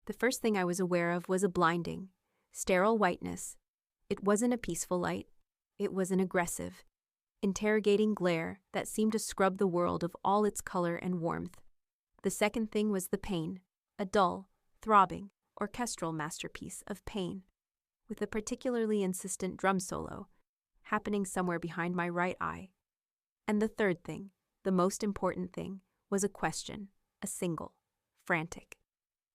The first thing I was aware of was a blinding, sterile whiteness. It wasn't a peaceful light. It was an aggressive, interrogating glare that seemed to scrub the world of all its color and warmth. The second thing was the pain, a dull, throbbing, orchestral masterpiece of pain, with a particularly insistent drum solo happening somewhere behind my right eye. And the third thing, the most important thing, was a question, a single, frantic,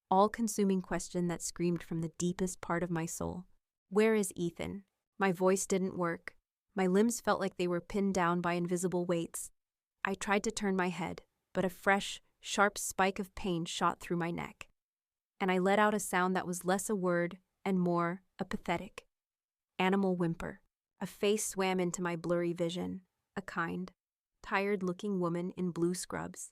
all-consuming question that screamed from the deepest part of my soul. Where is Ethan? My voice didn't work. My limbs felt like they were pinned down by invisible weights. I tried to turn my head, but a fresh, sharp spike of pain shot through my neck. And I let out a sound that was less a word and more a pathetic, animal whimper. A face swam into my blurry vision, a kind, tired-looking woman in blue scrubs.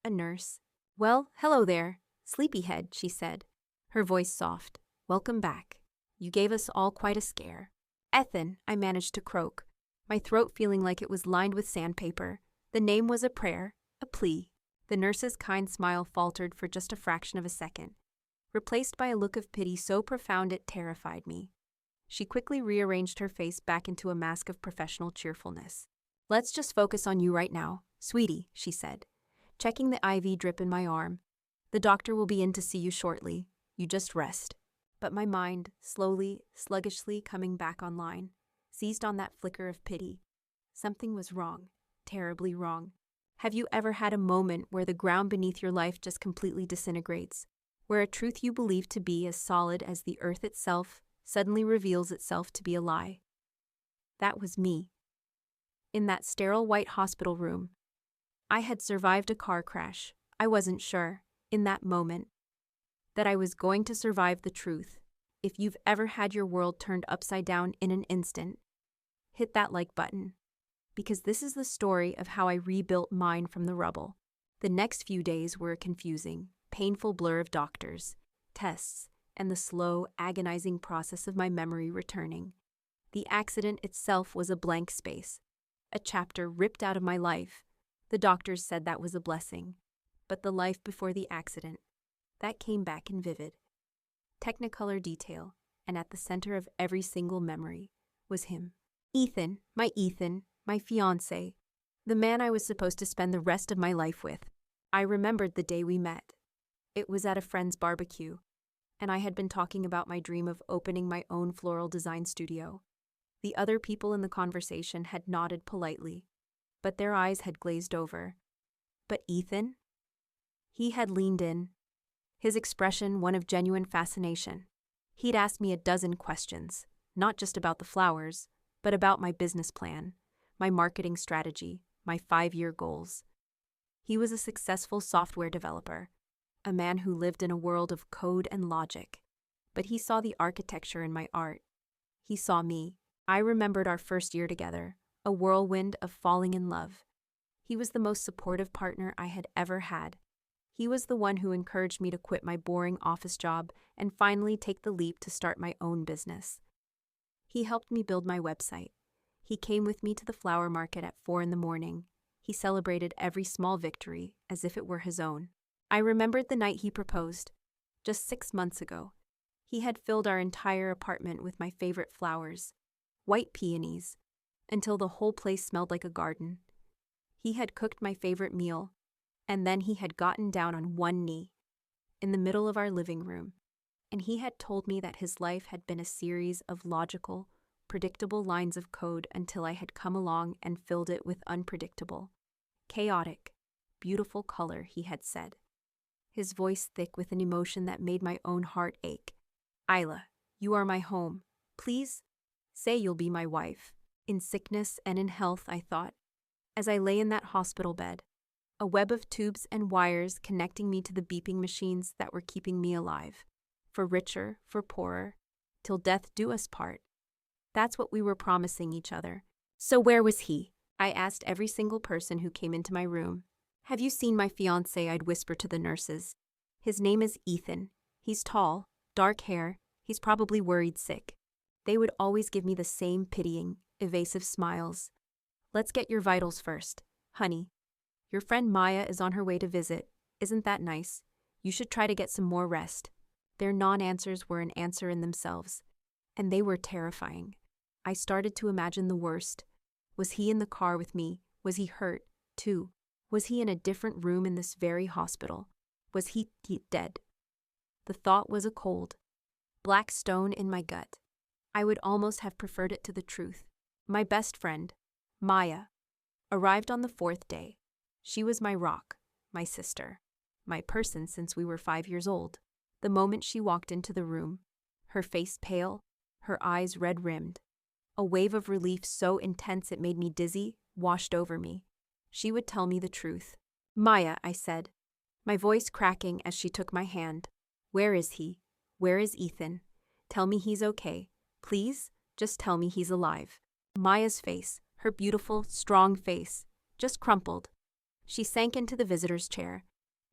A nurse. "Well, hello there, sleepyhead," she said, her voice soft. "Welcome back. You gave us all quite a scare." "Ethan," I managed to croak, my throat feeling like it was lined with sandpaper. The name was a prayer, a plea. The nurse's kind smile faltered for just a fraction of a second, replaced by a look of pity so profound it terrified me. She quickly rearranged her face back into a mask of professional cheerfulness. "Let's just focus on you right now, sweetie," she said, checking the IV drip in my arm. "The doctor will be in to see you shortly. You just rest." But my mind, slowly, sluggishly coming back online, seized on that flicker of pity. Something was wrong, terribly wrong. Have you ever had a moment where the ground beneath your life just completely disintegrates, where a truth you believe to be as solid as the earth itself suddenly reveals itself to be a lie? That was me. In that sterile white hospital room. I had survived a car crash. I wasn't sure, in that moment, that I was going to survive the truth. If you've ever had your world turned upside down in an instant, hit that like button. Because this is the story of how I rebuilt mine from the rubble. The next few days were a confusing, painful blur of doctors, tests, and the slow, agonizing process of my memory returning. The accident itself was a blank space, a chapter ripped out of my life. The doctors said that was a blessing. But the life before the accident, that came back in vivid, technicolor detail, and at the center of every single memory was him. Ethan, my fiancé, the man I was supposed to spend the rest of my life with. I remembered the day we met. It was at a friend's barbecue, and I had been talking about my dream of opening my own floral design studio. The other people in the conversation had nodded politely, but their eyes had glazed over. But Ethan? He had leaned in, his expression one of genuine fascination. He'd asked me a dozen questions, not just about the flowers, but about my business plan, my marketing strategy, my 5-year goals. He was a successful software developer, a man who lived in a world of code and logic, but he saw the architecture in my art. He saw me. I remembered our first year together, a whirlwind of falling in love. He was the most supportive partner I had ever had. He was the one who encouraged me to quit my boring office job and finally take the leap to start my own business. He helped me build my website. He came with me to the flower market at 4 a.m. He celebrated every small victory as if it were his own. I remembered the night he proposed, just 6 months ago. He had filled our entire apartment with my favorite flowers, white peonies, until the whole place smelled like a garden. He had cooked my favorite meal, and then he had gotten down on one knee in the middle of our living room, and he had told me that his life had been a series of logical, predictable lines of code until I had come along and filled it with unpredictable, chaotic, beautiful color, he had said, his voice thick with an emotion that made my own heart ache. "Isla, you are my home. Please, say you'll be my wife." In sickness and in health, I thought, as I lay in that hospital bed, a web of tubes and wires connecting me to the beeping machines that were keeping me alive, for richer, for poorer, till death do us part. That's what we were promising each other. So where was he? I asked every single person who came into my room. "Have you seen my fiancé?" I'd whisper to the nurses. "His name is Ethan. He's tall, dark hair. He's probably worried sick." They would always give me the same pitying, evasive smiles. "Let's get your vitals first, honey. Your friend Maya is on her way to visit. Isn't that nice? You should try to get some more rest." Their non-answers were an answer in themselves, and they were terrifying. I started to imagine the worst. Was he in the car with me? Was he hurt, too? Was he in a different room in this very hospital? Was he dead? The thought was a cold, black stone in my gut. I would almost have preferred it to the truth. My best friend, Maya, arrived on the 4th day. She was my rock, my sister, my person since we were 5 years old. The moment she walked into the room, her face pale, her eyes red-rimmed, a wave of relief so intense it made me dizzy washed over me. She would tell me the truth. "Maya," I said, my voice cracking as she took my hand. "Where is he? Where is Ethan? Tell me he's okay. Please, just tell me he's alive." Maya's face, her beautiful, strong face, just crumpled. She sank into the visitor's chair,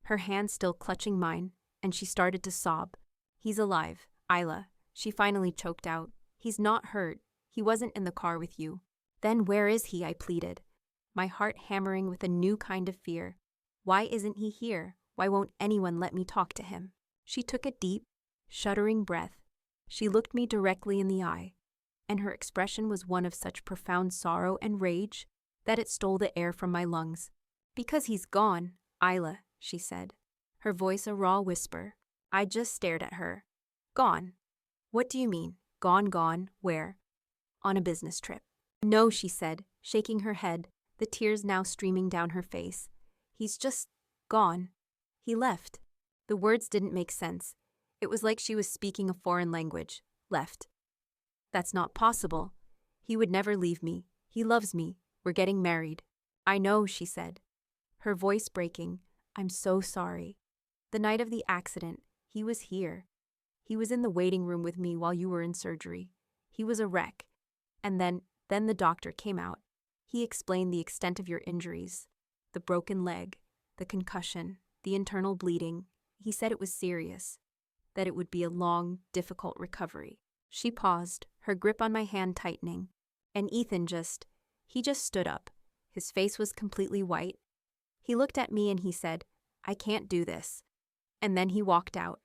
her hand still clutching mine, and she started to sob. "He's alive, Isla," she finally choked out. "He's not hurt. He wasn't in the car with you." "Then where is he?" I pleaded, my heart hammering with a new kind of fear. "Why isn't he here? Why won't anyone let me talk to him?" She took a deep, shuddering breath. She looked me directly in the eye, and her expression was one of such profound sorrow and rage that it stole the air from my lungs. "Because he's gone, Isla," she said, her voice a raw whisper. I just stared at her. "Gone? What do you mean? Gone, where?" "On a business trip." "No," she said, shaking her head, the tears now streaming down her face. "He's just gone. He left." The words didn't make sense. It was like she was speaking a foreign language. "Left? That's not possible. He would never leave me. He loves me. We're getting married." "I know," she said, her voice breaking. "I'm so sorry. The night of the accident, he was here. He was in the waiting room with me while you were in surgery. He was a wreck. And then the doctor came out. He explained the extent of your injuries, the broken leg, the concussion, the internal bleeding. He said it was serious, that it would be a long, difficult recovery." She paused, her grip on my hand tightening. "And Ethan he just stood up. His face was completely white. He looked at me and he said, 'I can't do this.' And then he walked out.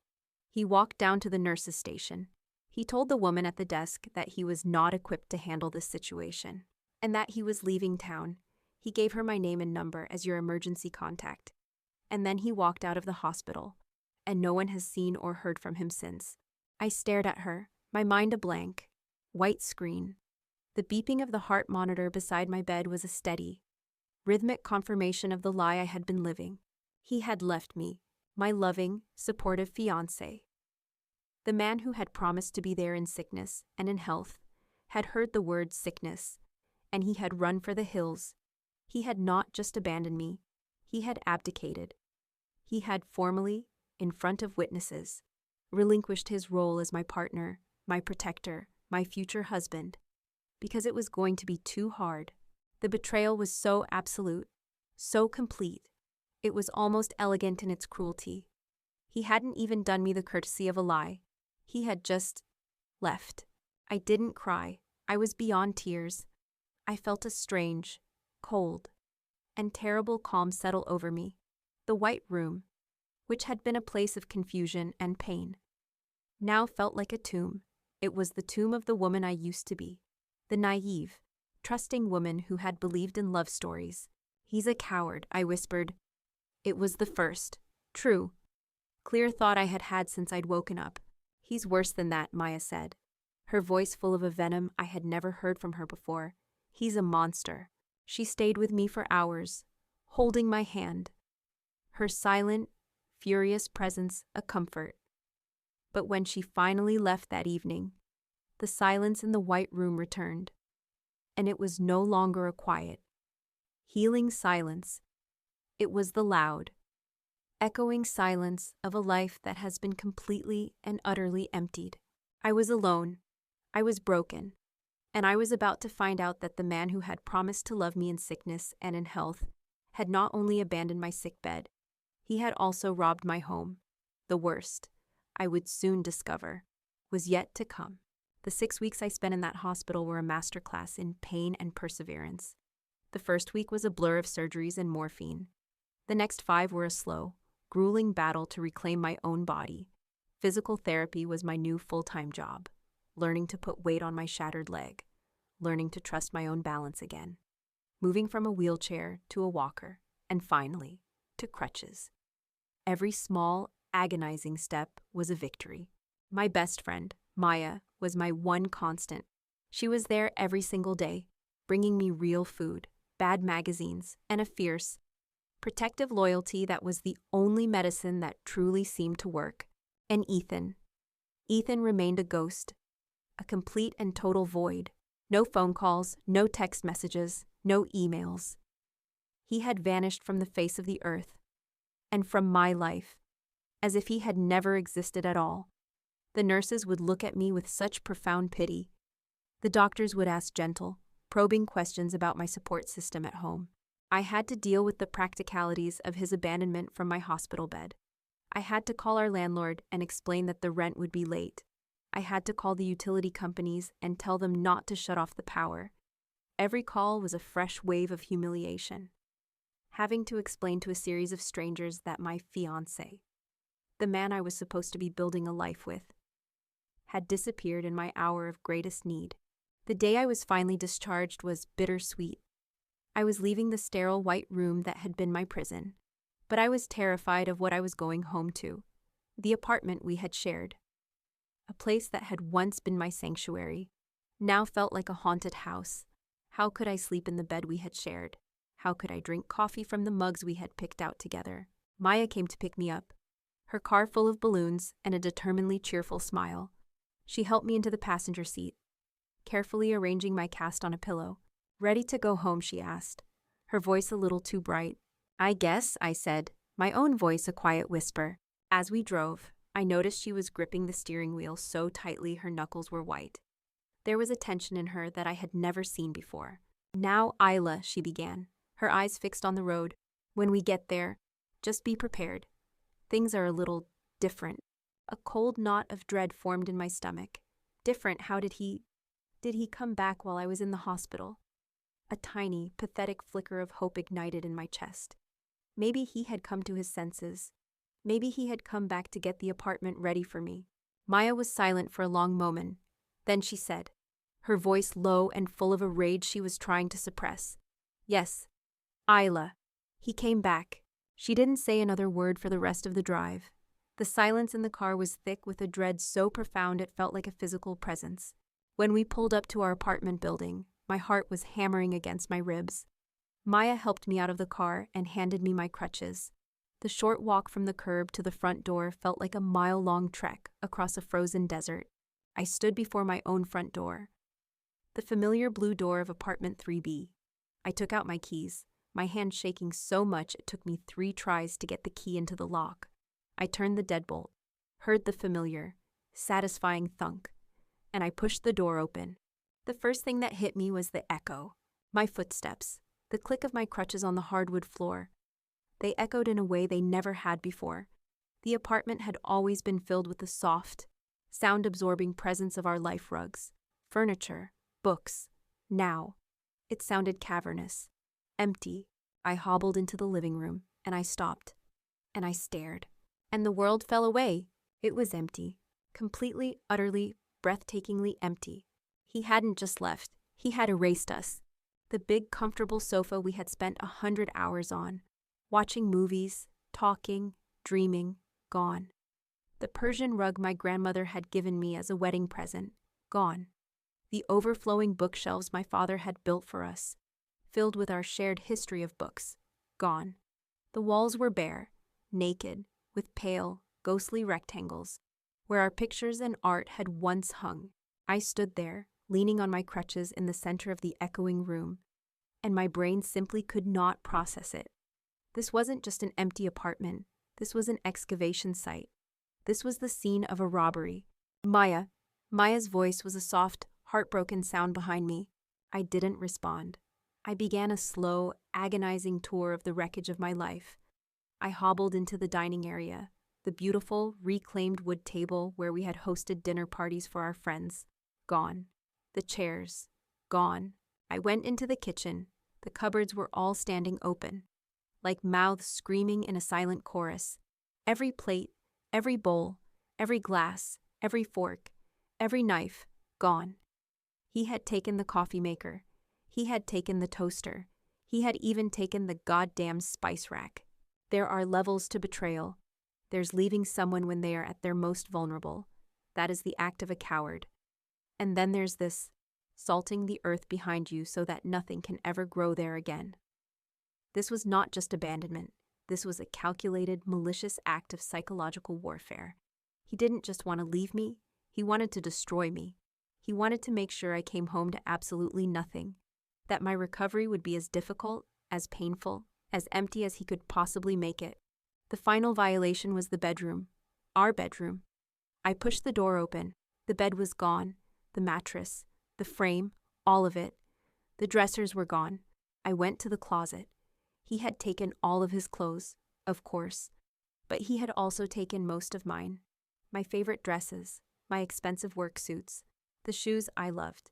He walked down to the nurse's station. He told the woman at the desk that he was not equipped to handle this situation, and that he was leaving town. He gave her my name and number as your emergency contact. And then he walked out of the hospital, and no one has seen or heard from him since." I stared at her, my mind a blank. White screen. The beeping of the heart monitor beside my bed was a steady, rhythmic confirmation of the lie I had been living. He had left me, my loving, supportive fiancé. The man who had promised to be there in sickness and in health had heard the word sickness, and he had run for the hills. He had not just abandoned me, he had abdicated. He had formally, in front of witnesses, relinquished his role as my partner, my protector, my future husband, because it was going to be too hard. The betrayal was so absolute, so complete. It was almost elegant in its cruelty. He hadn't even done me the courtesy of a lie. He had just left. I didn't cry. I was beyond tears. I felt a strange, cold, and terrible calm settle over me. The white room, which had been a place of confusion and pain, now felt like a tomb. It was the tomb of the woman I used to be, the naive, trusting woman who had believed in love stories. "He's a coward," I whispered. It was the first, true, clear thought I had had since I'd woken up. "He's worse than that," Maya said, her voice full of a venom I had never heard from her before. "He's a monster." She stayed with me for hours, holding my hand, her silent, furious presence a comfort. But when she finally left that evening, the silence in the white room returned, and it was no longer a quiet, healing silence. It was the loud, echoing silence of a life that has been completely and utterly emptied. I was alone. I was broken. And I was about to find out that the man who had promised to love me in sickness and in health had not only abandoned my sick bed, he had also robbed my home. The worst, I would soon discover, was yet to come. The 6 weeks I spent in that hospital were a masterclass in pain and perseverance. The first week was a blur of surgeries and morphine. The next 5 were a slow, grueling battle to reclaim my own body, Physical therapy was my new full-time job, learning to put weight on my shattered leg, learning to trust my own balance again, moving from a wheelchair to a walker, and finally, to crutches. Every small, agonizing step was a victory. My best friend, Maya, was my one constant. She was there every single day, bringing me real food, bad magazines, and a fierce, protective loyalty that was the only medicine that truly seemed to work. And Ethan. Ethan remained a ghost, a complete and total void. No phone calls, no text messages, no emails. He had vanished from the face of the earth, and from my life, as if he had never existed at all. The nurses would look at me with such profound pity. The doctors would ask gentle, probing questions about my support system at home. I had to deal with the practicalities of his abandonment from my hospital bed. I had to call our landlord and explain that the rent would be late. I had to call the utility companies and tell them not to shut off the power. Every call was a fresh wave of humiliation. Having to explain to a series of strangers that my fiancé, the man I was supposed to be building a life with, had disappeared in my hour of greatest need. The day I was finally discharged was bittersweet. I was leaving the sterile white room that had been my prison, but I was terrified of what I was going home to, the apartment we had shared. A place that had once been my sanctuary, now felt like a haunted house. How could I sleep in the bed we had shared? How could I drink coffee from the mugs we had picked out together? Maya came to pick me up, her car full of balloons and a determinedly cheerful smile. She helped me into the passenger seat, carefully arranging my cast on a pillow. "Ready to go home?" she asked, her voice a little too bright. "I guess," I said, my own voice a quiet whisper. As we drove, I noticed she was gripping the steering wheel so tightly her knuckles were white. There was a tension in her that I had never seen before. "Now, Isla," she began, her eyes fixed on the road. "When we get there, just be prepared. Things are a little different." A cold knot of dread formed in my stomach. Different? How did he come back while I was in the hospital? A tiny, pathetic flicker of hope ignited in my chest. Maybe he had come to his senses. Maybe he had come back to get the apartment ready for me. Maya was silent for a long moment. Then she said, her voice low and full of a rage she was trying to suppress, "Yes, Isla. He came back." She didn't say another word for the rest of the drive. The silence in the car was thick with a dread so profound it felt like a physical presence. When we pulled up to our apartment building, my heart was hammering against my ribs. Maya helped me out of the car and handed me my crutches. The short walk from the curb to the front door felt like a mile-long trek across a frozen desert. I stood before my own front door, the familiar blue door of apartment 3B. I took out my keys, my hand shaking so much it took me 3 tries to get the key into the lock. I turned the deadbolt, heard the familiar, satisfying thunk, and I pushed the door open. The first thing that hit me was the echo. My footsteps, the click of my crutches on the hardwood floor. They echoed in a way they never had before. The apartment had always been filled with the soft, sound-absorbing presence of our life rugs, furniture, books. Now, it sounded cavernous, empty. I hobbled into the living room, and I stopped, and I stared. And the world fell away. It was empty, completely, utterly, breathtakingly empty. He hadn't just left, he had erased us. The big, comfortable sofa we had spent 100 hours on, watching movies, talking, dreaming, gone. The Persian rug my grandmother had given me as a wedding present, gone. The overflowing bookshelves my father had built for us, filled with our shared history of books, gone. The walls were bare, naked, with pale, ghostly rectangles, where our pictures and art had once hung. I stood there, leaning on my crutches in the center of the echoing room, and my brain simply could not process it. This wasn't just an empty apartment. This was an excavation site. This was the scene of a robbery. Maya's voice was a soft, heartbroken sound behind me. I didn't respond. I began a slow, agonizing tour of the wreckage of my life. I hobbled into the dining area, the beautiful, reclaimed wood table where we had hosted dinner parties for our friends. Gone. The chairs. Gone. I went into the kitchen. The cupboards were all standing open, like mouths screaming in a silent chorus. Every plate, every bowl, Every glass, every fork, every knife, gone. He had taken the coffee maker. He had taken the toaster. He had even taken the goddamn spice rack. There are levels to betrayal. There's leaving someone when they are at their most vulnerable. That is the act of a coward. And then there's this, salting the earth behind you so that nothing can ever grow there again. This was not just abandonment. This was a calculated, malicious act of psychological warfare. He didn't just want to leave me, he wanted to destroy me. He wanted to make sure I came home to absolutely nothing, that my recovery would be as difficult, as painful, as empty as he could possibly make it. The final violation was the bedroom. Our bedroom. I pushed the door open. The bed was gone. The mattress. The frame. All of it. The dressers were gone. I went to the closet. He had taken all of his clothes, of course, but he had also taken most of mine. My favorite dresses, my expensive work suits, the shoes I loved.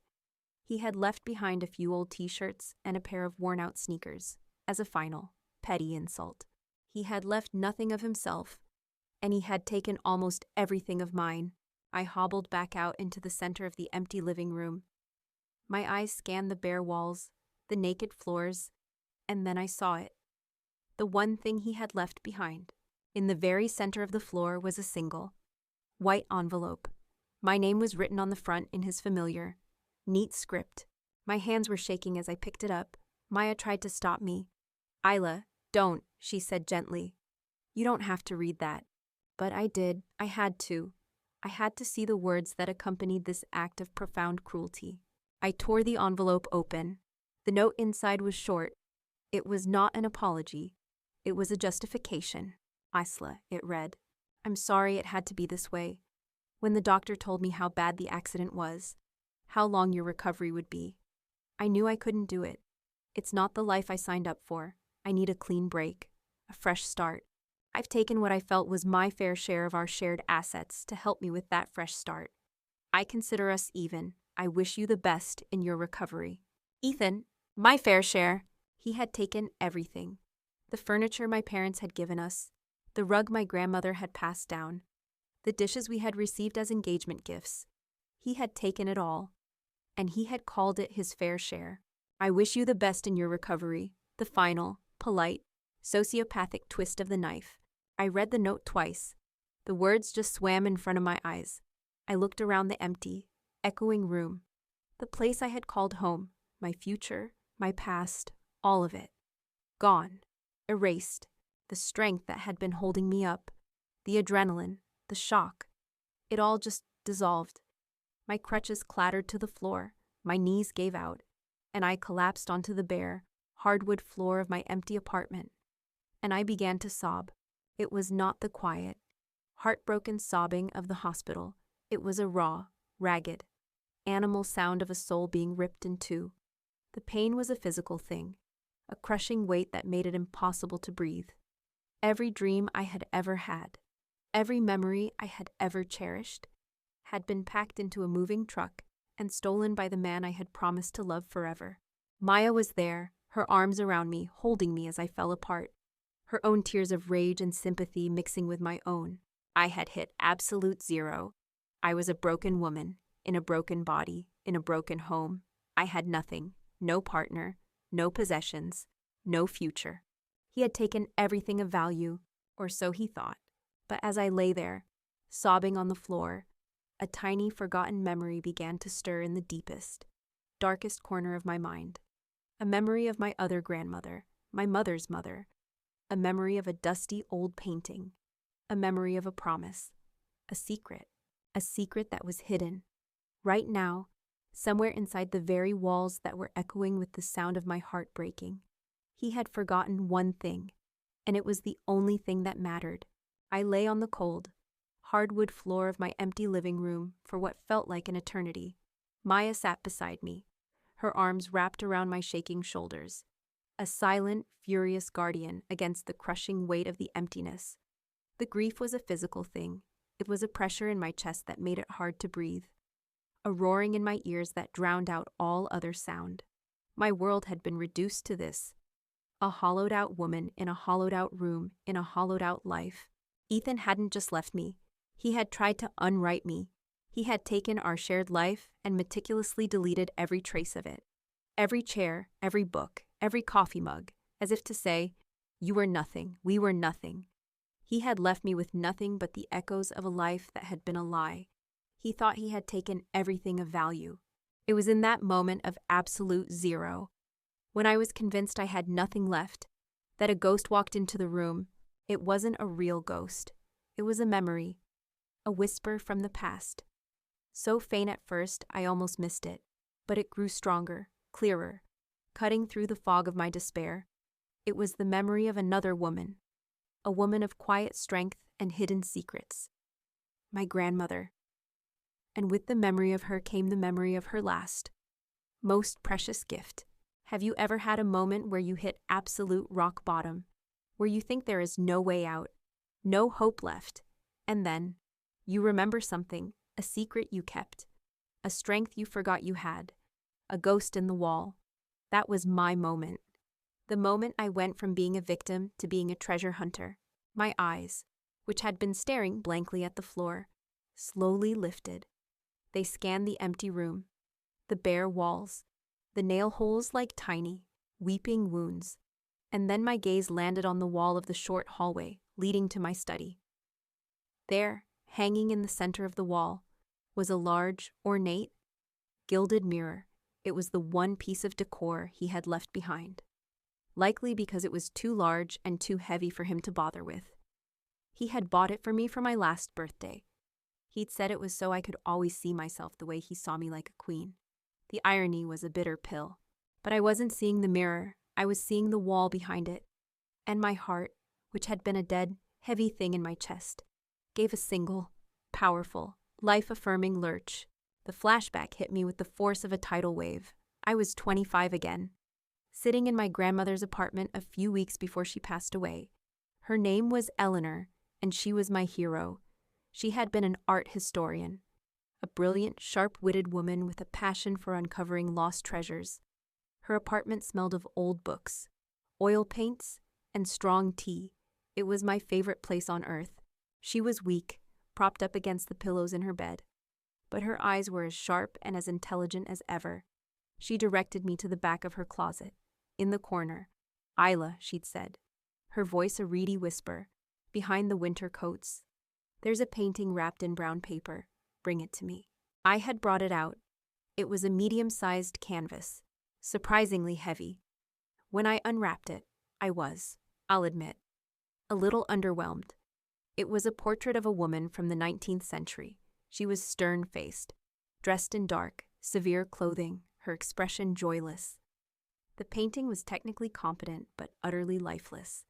He had left behind a few old t-shirts and a pair of worn-out sneakers, as a final, petty insult. He had left nothing of himself, and he had taken almost everything of mine. I hobbled back out into the center of the empty living room. My eyes scanned the bare walls, the naked floors, and then I saw it. The one thing he had left behind. In the very center of the floor was a single, white envelope. My name was written on the front in his familiar, neat script. My hands were shaking as I picked it up. Maya tried to stop me. "Isla, don't," she said gently. "You don't have to read that." But I did. I had to. I had to see the words that accompanied this act of profound cruelty. I tore the envelope open. The note inside was short. It was not an apology. It was a justification. "Isla," it read. "I'm sorry it had to be this way. When the doctor told me how bad the accident was, how long your recovery would be, I knew I couldn't do it. It's not the life I signed up for. I need a clean break, a fresh start. I've taken what I felt was my fair share of our shared assets to help me with that fresh start. I consider us even. I wish you the best in your recovery." Ethan, my fair share. He had taken everything. The furniture my parents had given us, the rug my grandmother had passed down, the dishes we had received as engagement gifts. He had taken it all, and he had called it his fair share. "I wish you the best in your recovery." The final, polite, sociopathic twist of the knife. I read the note twice. The words just swam in front of my eyes. I looked around the empty, echoing room. The place I had called home, my future, my past, all of it. Gone. Erased. The strength that had been holding me up. The adrenaline. The shock. It all just dissolved. My crutches clattered to the floor. My knees gave out. And I collapsed onto the bare, hardwood floor of my empty apartment. And I began to sob. It was not the quiet, heartbroken sobbing of the hospital. It was a raw, ragged, animal sound of a soul being ripped in two. The pain was a physical thing, a crushing weight that made it impossible to breathe. Every dream I had ever had, every memory I had ever cherished, had been packed into a moving truck and stolen by the man I had promised to love forever. Maya was there, her arms around me, holding me as I fell apart, her own tears of rage and sympathy mixing with my own. I had hit absolute zero. I was a broken woman, in a broken body, in a broken home. I had nothing, no partner, no possessions, no future. He had taken everything of value, or so he thought. But as I lay there, sobbing on the floor, a tiny forgotten memory began to stir in the deepest, darkest corner of my mind. A memory of my other grandmother, my mother's mother. A memory of a dusty old painting. A memory of a promise. A secret that was hidden. Right now, somewhere inside the very walls that were echoing with the sound of my heart breaking. He had forgotten one thing, and it was the only thing that mattered. I lay on the cold, hardwood floor of my empty living room for what felt like an eternity. Maya sat beside me, her arms wrapped around my shaking shoulders. A silent, furious guardian against the crushing weight of the emptiness. The grief was a physical thing. It was a pressure in my chest that made it hard to breathe. A roaring in my ears that drowned out all other sound. My world had been reduced to this. A hollowed-out woman in a hollowed-out room in a hollowed-out life. Ethan hadn't just left me. He had tried to unwrite me. He had taken our shared life and meticulously deleted every trace of it. Every chair, every book, every coffee mug, as if to say, "You were nothing, we were nothing." He had left me with nothing but the echoes of a life that had been a lie. He thought he had taken everything of value. It was in that moment of absolute zero, when I was convinced I had nothing left, that a ghost walked into the room. It wasn't a real ghost. It was a memory, a whisper from the past. So faint at first, I almost missed it, but it grew stronger, clearer, cutting through the fog of my despair. It was the memory of another woman, a woman of quiet strength and hidden secrets. My grandmother. And with the memory of her came the memory of her last, most precious gift. Have you ever had a moment where you hit absolute rock bottom, where you think there is no way out, no hope left, and then you remember something, a secret you kept, a strength you forgot you had, a ghost in the wall? That was my moment. The moment I went from being a victim to being a treasure hunter. My eyes, which had been staring blankly at the floor, slowly lifted. They scanned the empty room, the bare walls, the nail holes like tiny, weeping wounds, and then my gaze landed on the wall of the short hallway leading to my study. There, hanging in the center of the wall, was a large, ornate, gilded mirror. It was the one piece of decor he had left behind, likely because it was too large and too heavy for him to bother with. He had bought it for me for my last birthday. He'd said it was so I could always see myself the way he saw me, like a queen. The irony was a bitter pill. But I wasn't seeing the mirror, I was seeing the wall behind it. And my heart, which had been a dead, heavy thing in my chest, gave a single, powerful, life-affirming lurch. The flashback hit me with the force of a tidal wave. I was 25 again, sitting in my grandmother's apartment a few weeks before she passed away. Her name was Eleanor, and she was my hero. She had been an art historian, a brilliant, sharp-witted woman with a passion for uncovering lost treasures. Her apartment smelled of old books, oil paints, and strong tea. It was my favorite place on earth. She was weak, propped up against the pillows in her bed, but her eyes were as sharp and as intelligent as ever. She directed me to the back of her closet, in the corner. "Isla," she'd said, her voice a reedy whisper, "behind the winter coats. There's a painting wrapped in brown paper. Bring it to me." I had brought it out. It was a medium-sized canvas, surprisingly heavy. When I unwrapped it, I was, I'll admit, a little underwhelmed. It was a portrait of a woman from the 19th century. She was stern-faced, dressed in dark, severe clothing, her expression joyless. The painting was technically competent but utterly lifeless.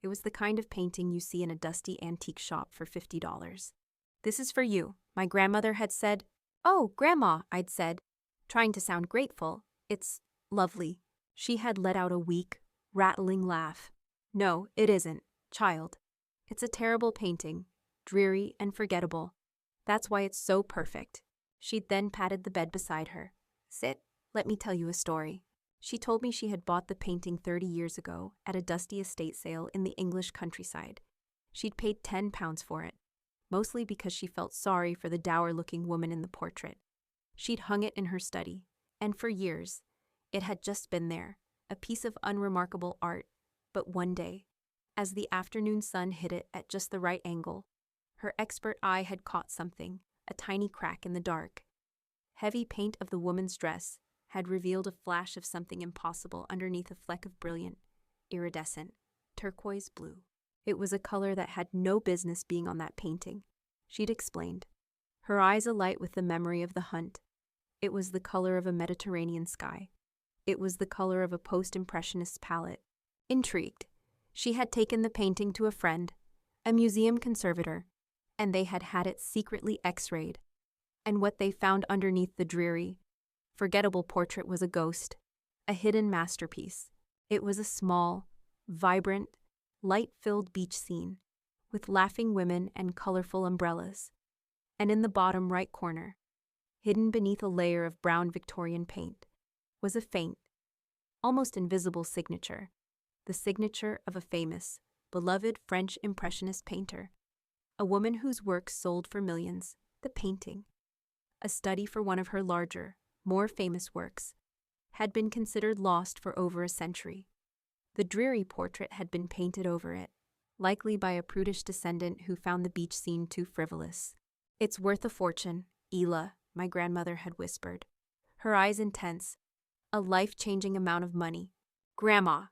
It was the kind of painting you see in a dusty antique shop for $50. "This is for you," my grandmother had said. "Oh, Grandma," I'd said, trying to sound grateful. "It's lovely." She had let out a weak, rattling laugh. "No, it isn't, child. It's a terrible painting, dreary and forgettable. That's why it's so perfect." She'd then patted the bed beside her. "Sit, let me tell you a story." She told me she had bought the painting 30 years ago at a dusty estate sale in the English countryside. She'd paid £10 for it, mostly because she felt sorry for the dour-looking woman in the portrait. She'd hung it in her study, and for years, it had just been there, a piece of unremarkable art. But one day, as the afternoon sun hit it at just the right angle, her expert eye had caught something, a tiny crack in the dark. Heavy paint of the woman's dress had revealed a flash of something impossible underneath a fleck of brilliant, iridescent, turquoise blue. It was a color that had no business being on that painting, she'd explained, her eyes alight with the memory of the hunt. It was the color of a Mediterranean sky. It was the color of a post-impressionist palette. Intrigued, she had taken the painting to a friend, a museum conservator, and they had had it secretly x-rayed. And what they found underneath the dreary, forgettable portrait was a ghost, a hidden masterpiece. It was a small, vibrant, light-filled beach scene, with laughing women and colorful umbrellas. And in the bottom right corner, hidden beneath a layer of brown Victorian paint, was a faint, almost invisible signature, the signature of a famous, beloved French Impressionist painter, A woman whose work sold for millions. The painting, a study for one of her larger, more famous works, had been considered lost for over a century. The dreary portrait had been painted over it, likely by a prudish descendant who found the beach scene too frivolous. "It's worth a fortune," Ela, my grandmother, had whispered, her eyes intense. "A life-changing amount of money." "Grandma,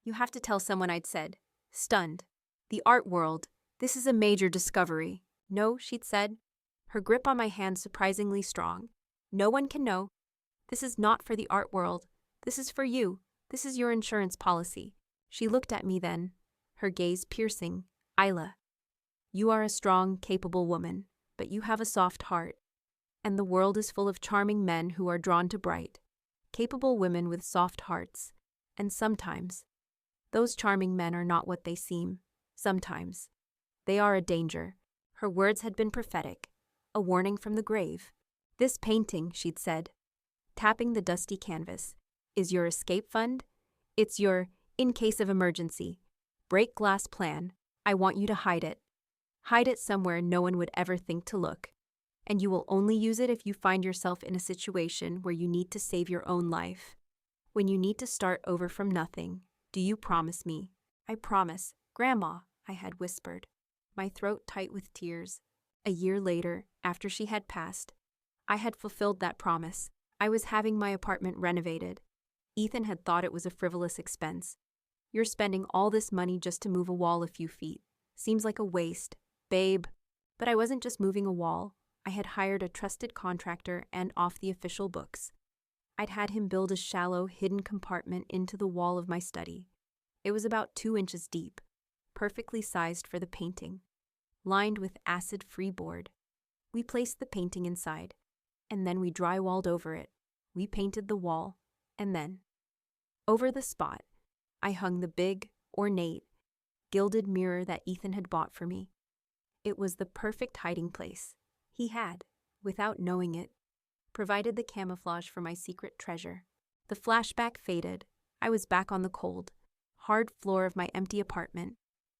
you have to tell someone," I'd said, stunned. "The art world, this is a major discovery." "No," she'd said, her grip on my hand surprisingly strong. "No one can know. This is not for the art world. This is for you. This is your insurance policy." She looked at me then, her gaze piercing. "Isla, you are a strong, capable woman, but you have a soft heart. And the world is full of charming men who are drawn to bright, capable women with soft hearts. And sometimes, those charming men are not what they seem. Sometimes, they are a danger." Her words had been prophetic, a warning from the grave. "This painting," she'd said, tapping the dusty canvas, "is your escape fund. It's your in case of emergency, break glass plan. I want you to hide it. Hide it somewhere no one would ever think to look. And you will only use it if you find yourself in a situation where you need to save your own life. When you need to start over from nothing. Do you promise me?" "I promise, Grandma," I had whispered, my throat tight with tears. A year later, after she had passed, I had fulfilled that promise. I was having my apartment renovated. Ethan had thought it was a frivolous expense. "You're spending all this money just to move a wall a few feet. Seems like a waste, babe." But I wasn't just moving a wall. I had hired a trusted contractor and off the official books. I'd had him build a shallow, hidden compartment into the wall of my study. It was about 2 inches deep, perfectly sized for the painting, lined with acid-free board. We placed the painting inside, and then we drywalled over it. We painted the wall, and then, over the spot, I hung the big, ornate, gilded mirror that Ethan had bought for me. It was the perfect hiding place. He had, without knowing it, provided the camouflage for my secret treasure. The flashback faded. I was back on the cold, hard floor of my empty apartment.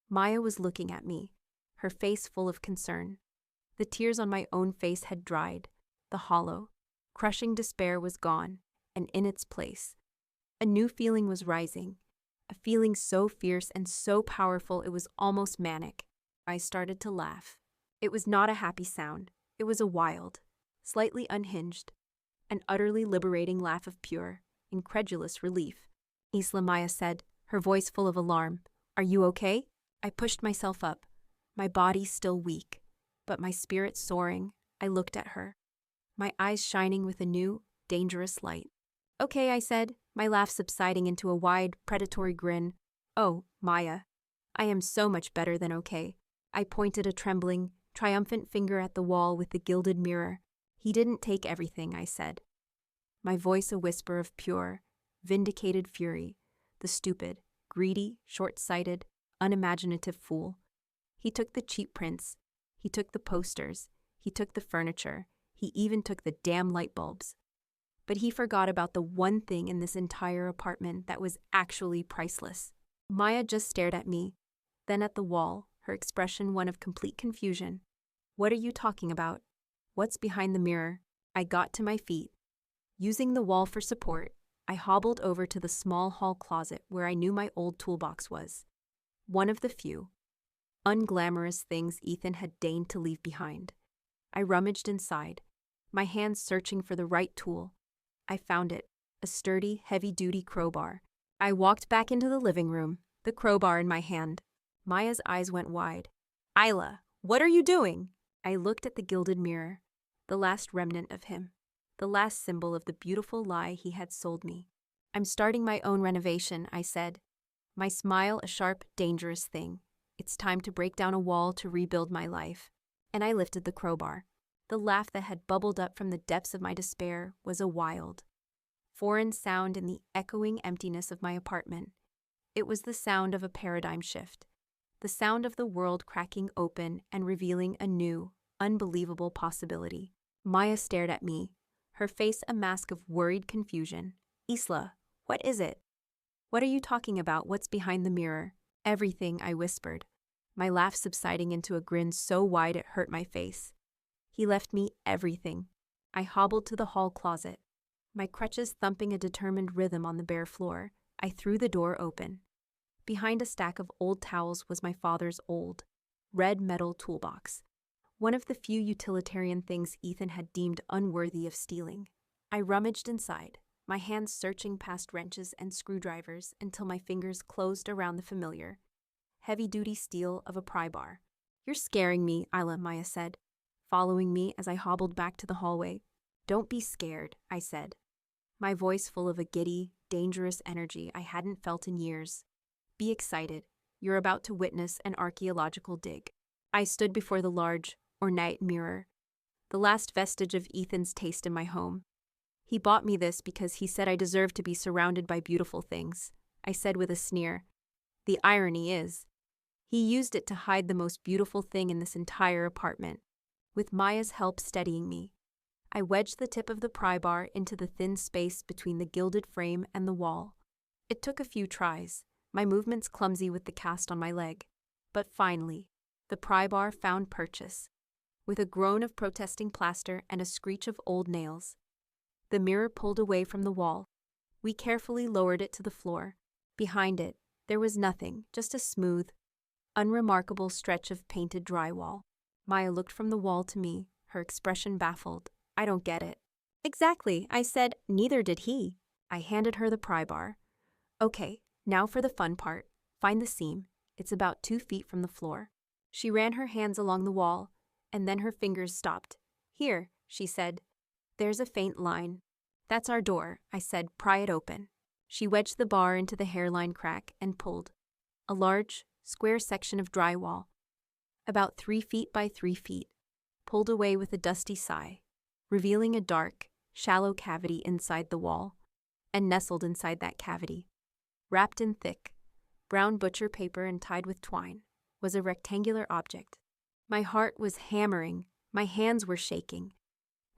Maya was looking at me, her face full of concern. The tears on my own face had dried. The hollow, crushing despair was gone, and in its place, a new feeling was rising, a feeling so fierce and so powerful it was almost manic. I started to laugh. It was not a happy sound. It was a wild, slightly unhinged, an utterly liberating laugh of pure, incredulous relief. "Isla," Maya said, her voice full of alarm. "Are you okay?" I pushed myself up, my body still weak, but my spirit soaring. I looked at her, my eyes shining with a new, dangerous light. "Okay," I said, my laugh subsiding into a wide, predatory grin. "Oh, Maya, I am so much better than okay." I pointed a trembling, triumphant finger at the wall with the gilded mirror. "He didn't take everything," I said, my voice a whisper of pure, vindicated fury. "The stupid, greedy, short-sighted, unimaginative fool. He took the cheap prints. He took the posters. He took the furniture. He even took the damn light bulbs. But he forgot about the one thing in this entire apartment that was actually priceless." Maya just stared at me, then at the wall, her expression one of complete confusion. "What are you talking about? What's behind the mirror?" I got to my feet. Using the wall for support, I hobbled over to the small hall closet where I knew my old toolbox was. One of the few, unglamorous things Ethan had deigned to leave behind. I rummaged inside, my hands searching for the right tool. I found it, a sturdy, heavy-duty crowbar. I walked back into the living room, the crowbar in my hand. Maya's eyes went wide. "Isla, what are you doing?" I looked at the gilded mirror, the last remnant of him, the last symbol of the beautiful lie he had sold me. "I'm starting my own renovation," I said, my smile a sharp, dangerous thing. "It's time to break down a wall to rebuild my life." And I lifted the crowbar. The laugh that had bubbled up from the depths of my despair was a wild, foreign sound in the echoing emptiness of my apartment. It was the sound of a paradigm shift, the sound of the world cracking open and revealing a new, unbelievable possibility. Maya stared at me, her face a mask of worried confusion. "Isla, what is it? What are you talking about? What's behind the mirror?" "Everything," I whispered, my laugh subsiding into a grin so wide it hurt my face. He left me everything. I hobbled to the hall closet. My crutches thumping a determined rhythm on the bare floor, I threw the door open. Behind a stack of old towels was my father's old, red metal toolbox, one of the few utilitarian things Ethan had deemed unworthy of stealing. I rummaged inside, my hands searching past wrenches and screwdrivers until my fingers closed around the familiar, heavy-duty steel of a pry bar. "You're scaring me," Maya said, following me as I hobbled back to the hallway. "Don't be scared," I said, my voice full of a giddy, dangerous energy I hadn't felt in years. "Be excited. You're about to witness an archaeological dig." I stood before the large, ornate mirror, the last vestige of Ethan's taste in my home. "He bought me this because he said I deserved to be surrounded by beautiful things," I said with a sneer. "The irony is, he used it to hide the most beautiful thing in this entire apartment." With Maya's help steadying me, I wedged the tip of the pry bar into the thin space between the gilded frame and the wall. It took a few tries, my movements clumsy with the cast on my leg. But finally, the pry bar found purchase. With a groan of protesting plaster and a screech of old nails, the mirror pulled away from the wall. We carefully lowered it to the floor. Behind it, there was nothing, just a smooth, unremarkable stretch of painted drywall. Maya looked from the wall to me, her expression baffled. "I don't get it." "Exactly," I said. "Neither did he." I handed her the pry bar. "Okay, now for the fun part. Find the seam. It's about 2 feet from the floor." She ran her hands along the wall, and then her fingers stopped. "Here," she said. "There's a faint line." "That's our door," I said. "Pry it open." She wedged the bar into the hairline crack and pulled. A large, square section of drywall, about 3 feet by 3 feet, pulled away with a dusty sigh, revealing a dark, shallow cavity inside the wall. And nestled inside that cavity, wrapped in thick, brown butcher paper and tied with twine, was a rectangular object. My heart was hammering, my hands were shaking.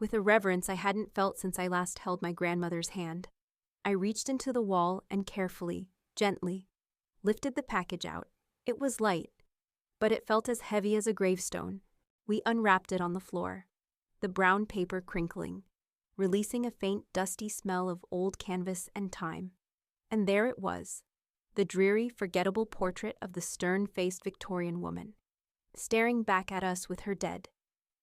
With a reverence I hadn't felt since I last held my grandmother's hand, I reached into the wall and carefully, gently, lifted the package out. It was light, but it felt as heavy as a gravestone. We unwrapped it on the floor, the brown paper crinkling, releasing a faint dusty smell of old canvas and time. And there it was, the dreary, forgettable portrait of the stern-faced Victorian woman, staring back at us with her dead,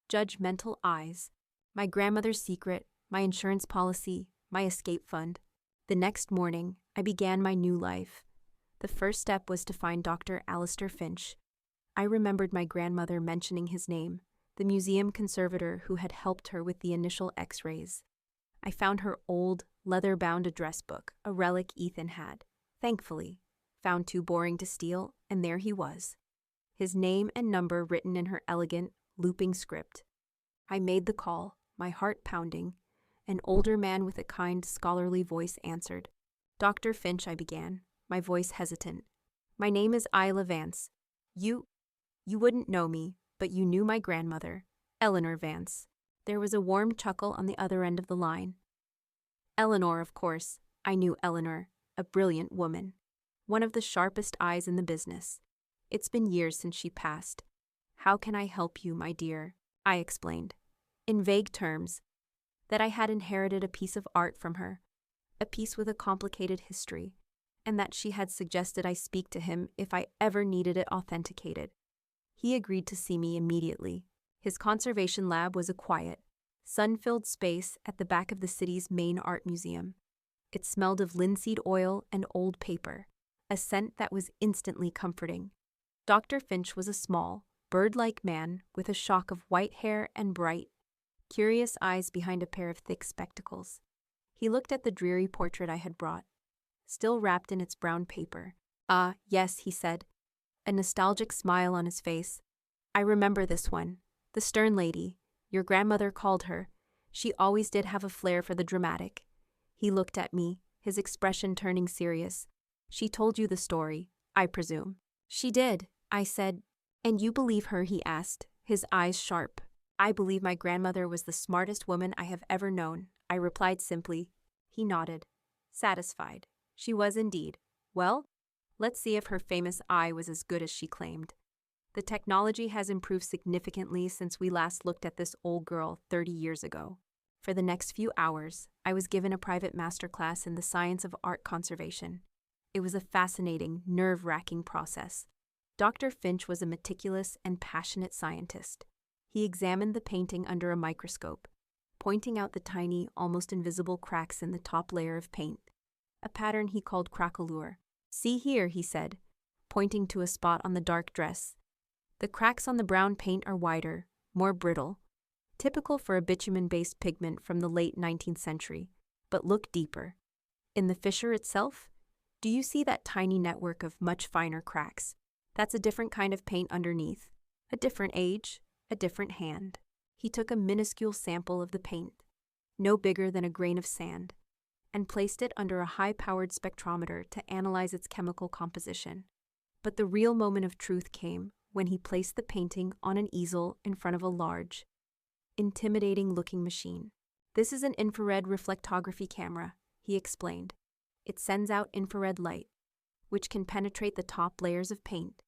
judgmental eyes. My grandmother's secret, my insurance policy, my escape fund. The next morning, I began my new life. The first step was to find Dr. Alistair Finch. I remembered my grandmother mentioning his name, the museum conservator who had helped her with the initial x-rays. I found her old, leather-bound address book, a relic Ethan had, thankfully, found too boring to steal, and there he was, his name and number written in her elegant, looping script. I made the call, my heart pounding. An older man with a kind, scholarly voice answered. "Dr. Finch," I began, my voice hesitant. "My name is Isla Vance. You wouldn't know me, but you knew my grandmother, Eleanor Vance." There was a warm chuckle on the other end of the line. Eleanor, of course. I knew Eleanor, a brilliant woman, one of the sharpest eyes in the business. "It's been years since she passed. How can I help you, my dear?" I explained, in vague terms, that I had inherited a piece of art from her, a piece with a complicated history, and that she had suggested I speak to him if I ever needed it authenticated. He agreed to see me immediately. His conservation lab was a quiet, sun-filled space at the back of the city's main art museum. It smelled of linseed oil and old paper, a scent that was instantly comforting. Dr. Finch was a small, bird-like man with a shock of white hair and bright, curious eyes behind a pair of thick spectacles. He looked at the dreary portrait I had brought, still wrapped in its brown paper. "Ah, yes," he said, a nostalgic smile on his face. "I remember this one. The stern lady, your grandmother called her. She always did have a flair for the dramatic." He looked at me, his expression turning serious. "She told you the story, I presume." "She did," I said. "And you believe her?" he asked, his eyes sharp. "I believe my grandmother was the smartest woman I have ever known," I replied simply. He nodded, satisfied. She was indeed. Well, let's see if her famous eye was as good as she claimed. The technology has improved significantly since we last looked at this old girl 30 years ago. For the next few hours, I was given a private masterclass in the science of art conservation. It was a fascinating, nerve-wracking process. Dr. Finch was a meticulous and passionate scientist. He examined the painting under a microscope, pointing out the tiny, almost invisible cracks in the top layer of paint, a pattern he called craquelure. "See here," he said, pointing to a spot on the dark dress. "The cracks on the brown paint are wider, more brittle, typical for a bitumen-based pigment from the late 19th century. But look deeper. In the fissure itself, do you see that tiny network of much finer cracks? That's a different kind of paint underneath, a different age, a different hand." He took a minuscule sample of the paint, no bigger than a grain of sand, and placed it under a high-powered spectrometer to analyze its chemical composition. But the real moment of truth came when he placed the painting on an easel in front of a large, intimidating-looking machine. "This is an infrared reflectography camera," he explained. "It sends out infrared light, which can penetrate the top layers of paint.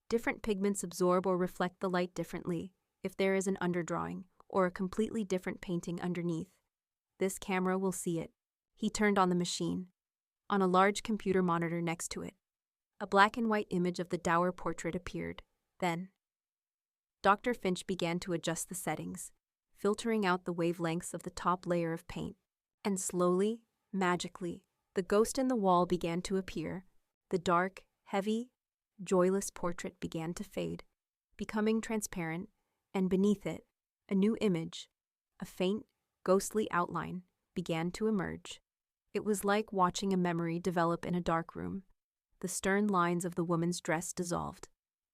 Different pigments absorb or reflect the light differently if there is an underdrawing or a completely different painting underneath. This camera will see it." He turned on the machine. On a large computer monitor next to it, a black and white image of the dour portrait appeared. Then, Dr. Finch began to adjust the settings, filtering out the wavelengths of the top layer of paint. And slowly, magically, the ghost in the wall began to appear. The dark, heavy, joyless portrait began to fade, becoming transparent, and beneath it, a new image, a faint, ghostly outline, began to emerge. It was like watching a memory develop in a dark room. The stern lines of the woman's dress dissolved,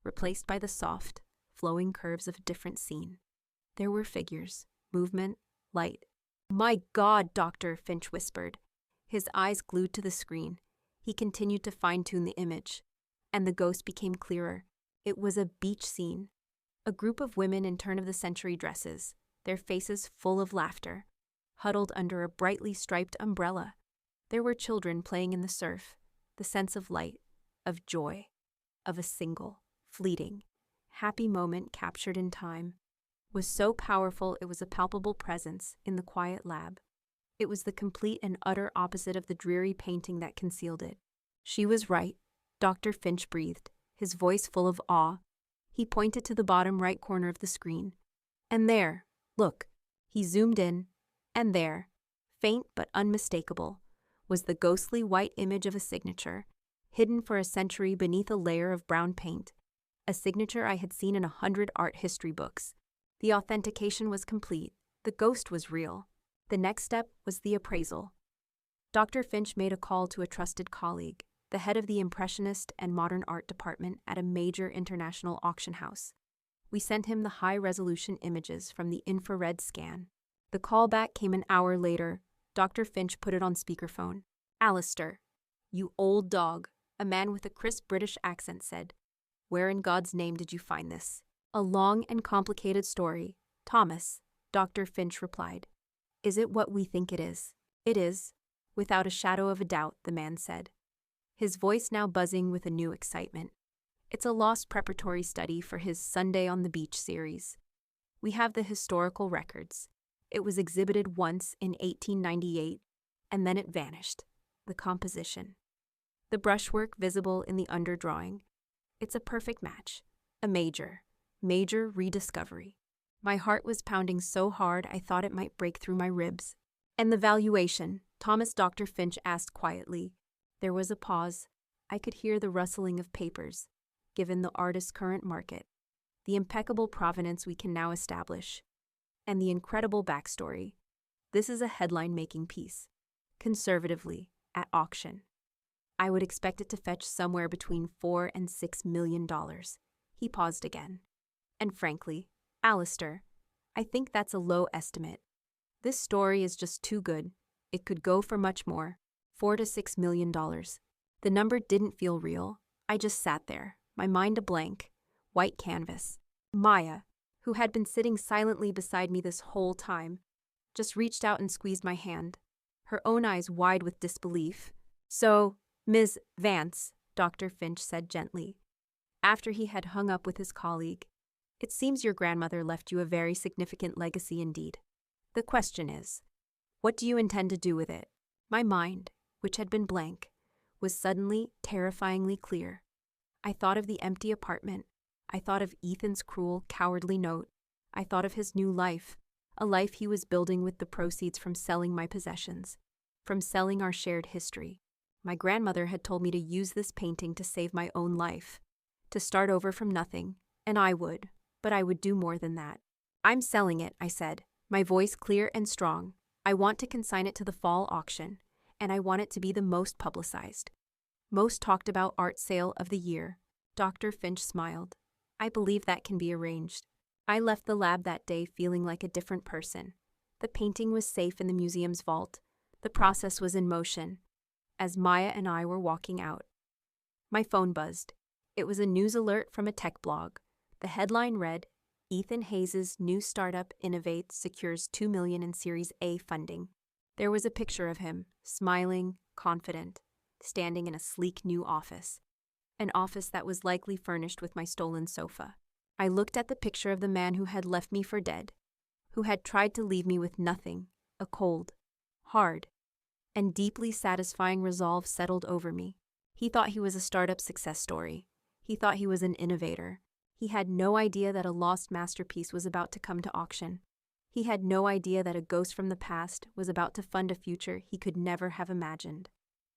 replaced by the soft, flowing curves of a different scene. There were figures, movement, light. "My God," Dr. Finch whispered, his eyes glued to the screen. He continued to fine-tune the image, and the ghost became clearer. It was a beach scene. A group of women in turn-of-the-century dresses, their faces full of laughter, huddled under a brightly striped umbrella. There were children playing in the surf. The sense of light, of joy, of a single, fleeting, happy moment captured in time, was so powerful it was a palpable presence in the quiet lab. It was the complete and utter opposite of the dreary painting that concealed it. "She was right," Dr. Finch breathed, his voice full of awe. He pointed to the bottom right corner of the screen. "And there, look." He zoomed in, and there, faint but unmistakable, was the ghostly white image of a signature, hidden for a century beneath a layer of brown paint, a signature I had seen in 100 art history books. The authentication was complete. The ghost was real. The next step was the appraisal. Dr. Finch made a call to a trusted colleague, the head of the Impressionist and Modern Art department at a major international auction house. We sent him the high-resolution images from the infrared scan. The call back came an hour later. Dr. Finch put it on speakerphone. "Alistair, you old dog," a man with a crisp British accent said. "Where in God's name did you find this?" "A long and complicated story, Thomas," Dr. Finch replied. "Is it what we think it is?" "It is, without a shadow of a doubt," the man said, his voice now buzzing with a new excitement. "It's a lost preparatory study for his Sunday on the Beach series. We have the historical records. It was exhibited once in 1898, and then it vanished. The composition. The brushwork visible in the underdrawing. It's a perfect match. A major rediscovery." My heart was pounding so hard I thought it might break through my ribs. "And the valuation?" Dr. Finch asked quietly. There was a pause. I could hear the rustling of papers, given the artist's current market, the impeccable provenance we can now establish, and the incredible backstory. This is a headline-making piece. Conservatively, at auction, I would expect it to fetch somewhere between $4 and $6 million. He paused again. "And frankly, Alistair, I think that's a low estimate. This story is just too good. It could go for much more. $4 to $6 million. The number didn't feel real. I just sat there, my mind a blank, white canvas. Maya, who had been sitting silently beside me this whole time, just reached out and squeezed my hand, her own eyes wide with disbelief. "So, Ms. Vance," Dr. Finch said gently, After he had hung up with his colleague, "It seems your grandmother left you a very significant legacy indeed. The question is, what do you intend to do with it?" My mind, which had been blank, was suddenly terrifyingly clear. I thought of the empty apartment. I thought of Ethan's cruel, cowardly note. I thought of his new life, a life he was building with the proceeds from selling my possessions, from selling our shared history. My grandmother had told me to use this painting to save my own life, to start over from nothing, and I would, but I would do more than that. "I'm selling it," I said, my voice clear and strong. "I want to consign it to the fall auction, and I want it to be the most publicized, most talked about art sale of the year." Dr. Finch smiled. "I believe that can be arranged." I left the lab that day feeling like a different person. The painting was safe in the museum's vault. The process was in motion. As Maya and I were walking out, my phone buzzed. It was a news alert from a tech blog. The headline read, "Ethan Hayes' new startup Innovate secures $2 million in Series A funding." There was a picture of him, smiling, confident, standing in a sleek new office. An office that was likely furnished with my stolen sofa. I looked at the picture of the man who had left me for dead, who had tried to leave me with nothing. A cold, hard, and deeply satisfying resolve settled over me. He thought he was a startup success story. He thought he was an innovator. He had no idea that a lost masterpiece was about to come to auction. He had no idea that a ghost from the past was about to fund a future he could never have imagined.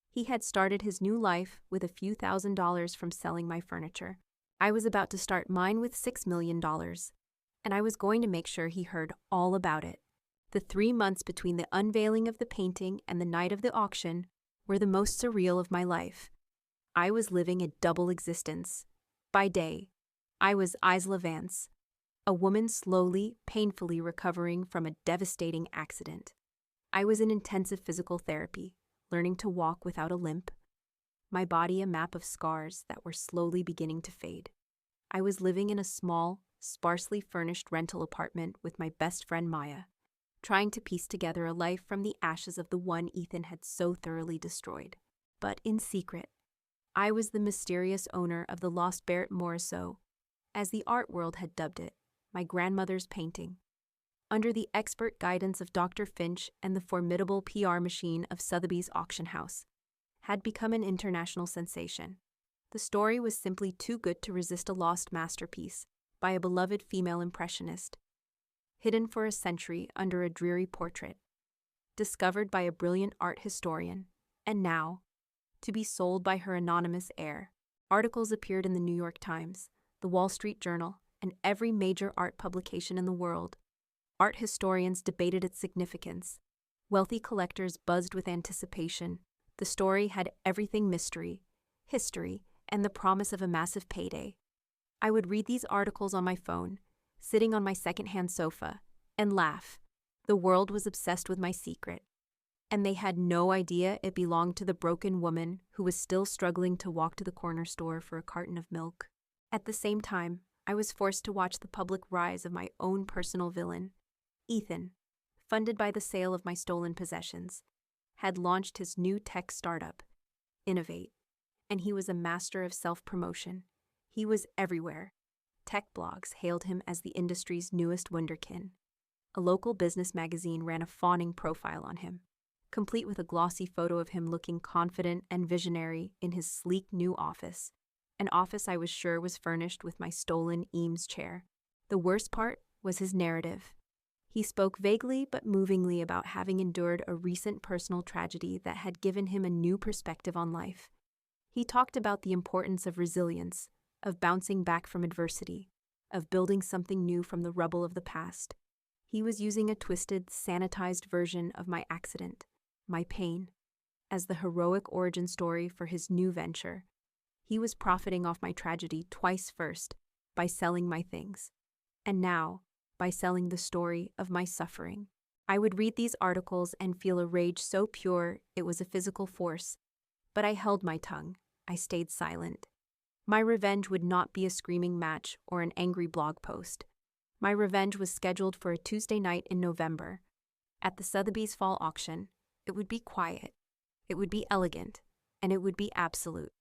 He had started his new life with a few $1,000s from selling my furniture. I was about to start mine with $6 million, and I was going to make sure he heard all about it. The 3 months between the unveiling of the painting and the night of the auction were the most surreal of my life. I was living a double existence. By day, I was Isla Vance, a woman slowly, painfully recovering from a devastating accident. I was in intensive physical therapy, learning to walk without a limp, my body a map of scars that were slowly beginning to fade. I was living in a small, sparsely furnished rental apartment with my best friend Maya, trying to piece together a life from the ashes of the one Ethan had so thoroughly destroyed. But in secret, I was the mysterious owner of the lost Barrett Morisot, as the art world had dubbed it, my grandmother's painting. Under the expert guidance of Dr. Finch and the formidable PR machine of Sotheby's auction house, had become an international sensation. The story was simply too good to resist a lost masterpiece by a beloved female impressionist, hidden for a century under a dreary portrait, discovered by a brilliant art historian, and now, to be sold by her anonymous heir. Articles appeared in the New York Times, the Wall Street Journal, and every major art publication in the world. Art historians debated its significance. Wealthy collectors buzzed with anticipation. The story had everything mystery, history, and the promise of a massive payday. I would read these articles on my phone, sitting on my second-hand sofa, and laugh. The world was obsessed with my secret, and they had no idea it belonged to the broken woman who was still struggling to walk to the corner store for a carton of milk. At the same time, I was forced to watch the public rise of my own personal villain. Ethan, funded by the sale of my stolen possessions, had launched his new tech startup, Innovate, and he was a master of self-promotion. He was everywhere. Tech blogs hailed him as the industry's newest wunderkind. A local business magazine ran a fawning profile on him, complete with a glossy photo of him looking confident and visionary in his sleek new office, an office I was sure was furnished with my stolen Eames chair. The worst part was his narrative. He spoke vaguely but movingly about having endured a recent personal tragedy that had given him a new perspective on life. He talked about the importance of resilience, of bouncing back from adversity, of building something new from the rubble of the past. He was using a twisted, sanitized version of my accident, my pain, as the heroic origin story for his new venture. He was profiting off my tragedy twice first, by selling my things, and now, by selling the story of my suffering. I would read these articles and feel a rage so pure it was a physical force, but I held my tongue. I stayed silent. My revenge would not be a screaming match or an angry blog post. My revenge was scheduled for a Tuesday night in November. At the Sotheby's fall auction, it would be quiet, it would be elegant, and it would be absolute.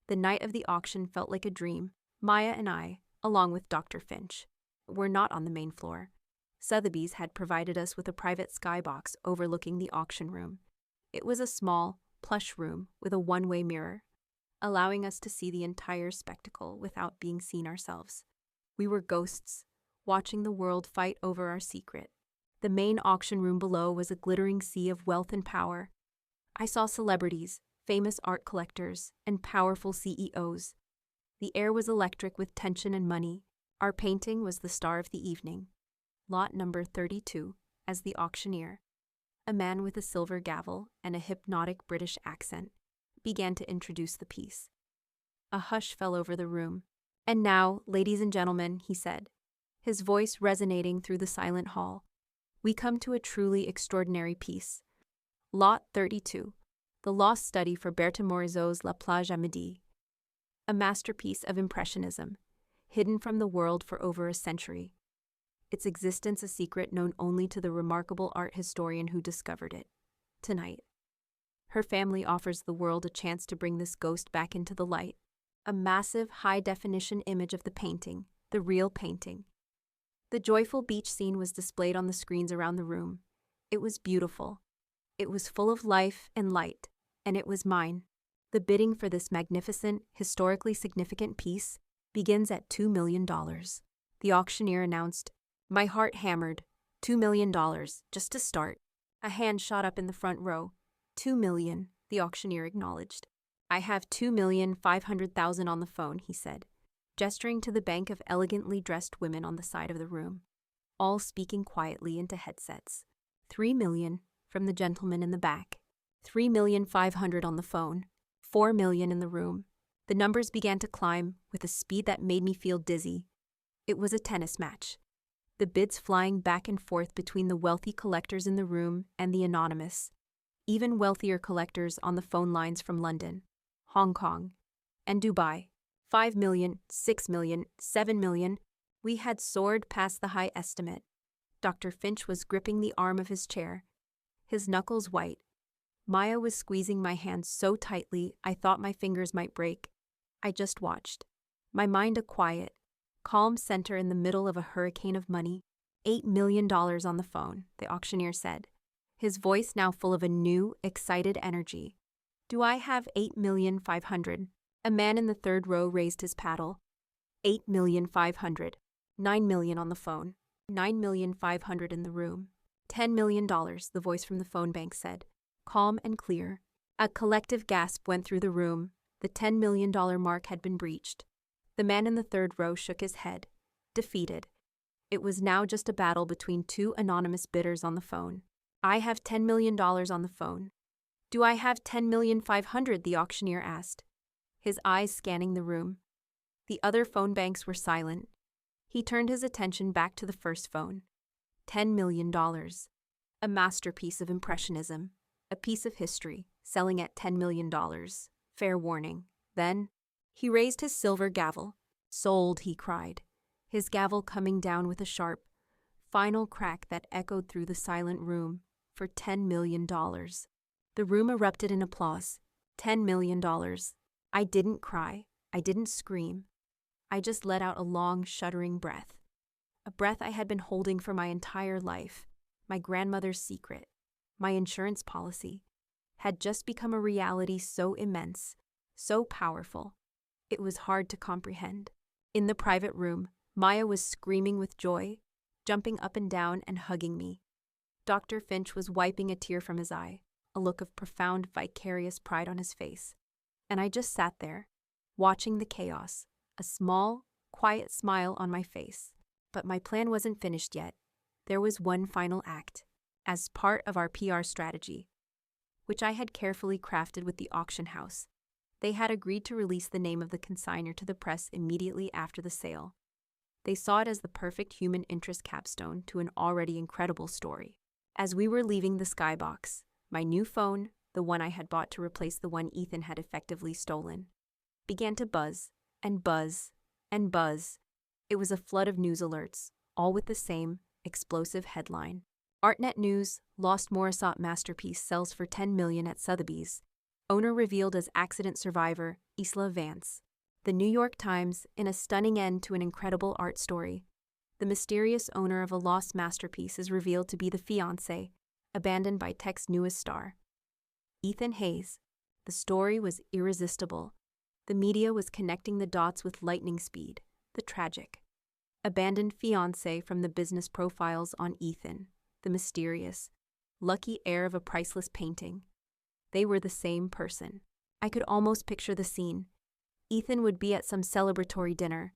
The night of the auction felt like a dream, Maya and I, along with Dr. Finch, were not on the main floor. Sotheby's had provided us with a private skybox overlooking the auction room. It was a small, plush room with a one-way mirror, allowing us to see the entire spectacle without being seen ourselves. We were ghosts, watching the world fight over our secret. The main auction room below was a glittering sea of wealth and power. I saw celebrities, famous art collectors, and powerful CEOs. The air was electric with tension and money. Our painting was the star of the evening. Lot number 32, as the auctioneer, a man with a silver gavel and a hypnotic British accent, began to introduce the piece. A hush fell over the room. "And now, ladies and gentlemen," he said, his voice resonating through the silent hall, "we come to a truly extraordinary piece. Lot 32, the lost study for Berthe Morisot's La Plage à Midi. A masterpiece of Impressionism, hidden from the world for over a century. Its existence a secret known only to the remarkable art historian who discovered it. Tonight, her family offers the world a chance to bring this ghost back into the light. A massive, high-definition image of the painting, the real painting." The joyful beach scene was displayed on the screens around the room. It was beautiful. It was full of life and light, and it was mine. The bidding for this magnificent, historically significant piece begins at $2 million. The auctioneer announced. My heart hammered. $2 million, just to start. A hand shot up in the front row. $2 million, the auctioneer acknowledged. I have $2,500,000 on the phone, he said, gesturing to the bank of elegantly dressed women on the side of the room, all speaking quietly into headsets. $3 million, from the gentleman in the back. $3,500,000 on the phone. $4 million in the room. The numbers began to climb with a speed that made me feel dizzy. It was a tennis match. The bids flying back and forth between the wealthy collectors in the room and the anonymous, even wealthier collectors on the phone lines from London, Hong Kong, and Dubai. 5 million, 6 million, 7 million. We had soared past the high estimate. Dr. Finch was gripping the arm of his chair, his knuckles white. Maya was squeezing my hand so tightly I thought my fingers might break. I just watched, my mind a quiet, calm center in the middle of a hurricane of money. $8 million on the phone, the auctioneer said, his voice now full of a new, excited energy. Do I have $8,500,000? A man in the third row raised his paddle. $8,500,000. $9 million on the phone. $9,500,000 in the room. $10 million, the voice from the phone bank said, calm and clear. A collective gasp went through the room. The $10 million mark had been breached. The man in the third row shook his head, defeated. It was now just a battle between two anonymous bidders on the phone. I have $10 million on the phone. Do I have $10,500,000? The auctioneer asked, his eyes scanning the room. The other phone banks were silent. He turned his attention back to the first phone. $10 million. A masterpiece of Impressionism. A piece of history, selling at $10 million. Fair warning. Then, he raised his silver gavel. Sold, he cried, his gavel coming down with a sharp, final crack that echoed through the silent room, for $10 million. The room erupted in applause. $10 million. I didn't cry. I didn't scream. I just let out a long, shuddering breath. A breath I had been holding for my entire life. My grandmother's secret, my insurance policy, had just become a reality so immense, so powerful. It was hard to comprehend. In the private room, Maya was screaming with joy, jumping up and down and hugging me. Dr. Finch was wiping a tear from his eye, a look of profound, vicarious pride on his face. And I just sat there, watching the chaos, a small, quiet smile on my face. But my plan wasn't finished yet. There was one final act, as part of our PR strategy, which I had carefully crafted with the auction house. They had agreed to release the name of the consignor to the press immediately after the sale. They saw it as the perfect human interest capstone to an already incredible story. As we were leaving the skybox, my new phone, the one I had bought to replace the one Ethan had effectively stolen, began to buzz and buzz and buzz. It was a flood of news alerts, all with the same explosive headline. Artnet News, Lost Morisot Masterpiece sells for $10 million at Sotheby's. Owner revealed as accident survivor, Isla Vance. The New York Times, in a stunning end to an incredible art story. The mysterious owner of a lost masterpiece is revealed to be the fiancé, abandoned by tech's newest star. Ethan Hayes. The story was irresistible. The media was connecting the dots with lightning speed. The tragic. Abandoned fiancé from the business profiles on Ethan, the mysterious, lucky heir of a priceless painting. They were the same person. I could almost picture the scene. Ethan would be at some celebratory dinner,